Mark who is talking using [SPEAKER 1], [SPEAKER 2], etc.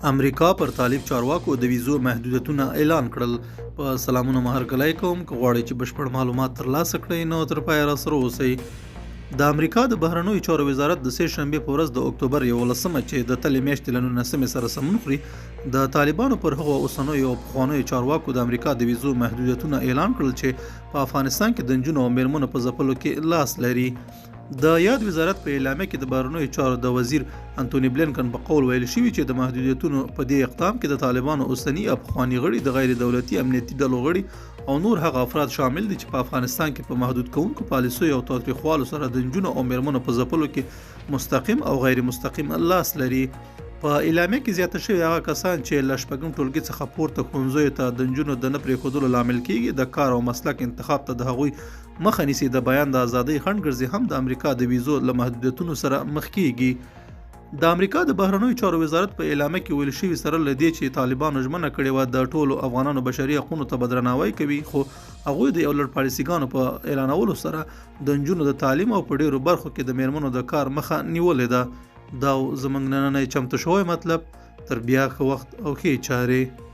[SPEAKER 1] امریکا پر طالب چارواکو د ویزو محدودیتونه اعلان کړل. په سلامونه مهرګلای کوم که غواړئ چې بشپړ معلومات ترلاسه کړئ نو تر پایه راسره اوسئ. د امریکا د بهرنیو چارو وزارت د سې شنبې په ورځ د اکتوبر 11 چې د تلې میاشتې له 19 سره سمون خوري د طالبانو پر هغو اوسنیو او پخوانیو چارواکو د امریکا د ویزو محدودیتونه اعلان کړل چې په افغانستان کې د نجونو او میرمنو په ځپلو کې لاس لري. د یاد وزارت په اعلامیه کې د بهرنیو چارو د وزیر انټونی بلینکن په قول ویل شوي چې د محدودیتونو په دې اقدام کې د طالبانو اوسني او پخواني غړي د غیر دولتي امنیتي ډلو غړي او نور هغه افراد شامل دي چې په افغانستان کې په محدود کوونکو پالیسیو او تاوتریخوالو سره د نجونو او میرمنو په ځپلو کې مستقیم او غیر مستقیم لاس لري. په اعلامیه کې زیاته شوي هغه کسان چې له شپږم ټولګي څخه پورته ښوونځیو ته د نجونو د نه پرېښودلو لامل کیږي د کار او مسلک انتخاب ته د هغوی مخه نیسي د بیان د ازادۍ خنډ ګرځي هم د امریکا د ویزو له محدودیتونو سره مخ کیږي. د امریکا د بهرنیو چارو وزارت په اعلامیه کې ویل شوي سره له دې چې طالبانو ژمنه کړې وه د ټولو افغانانو بشري حقونو ته به درناوی کوي، خو هغوی د یو لړ پالیسیګانو په اعلانولو سره د نجونو د تعلیم او په ډیرو برخو کې د میرمنو د کار مخه نیولې ده. دا زموږ نننی چمتو شوی مطلب. تر بیا ښه وخت او ښې چارې.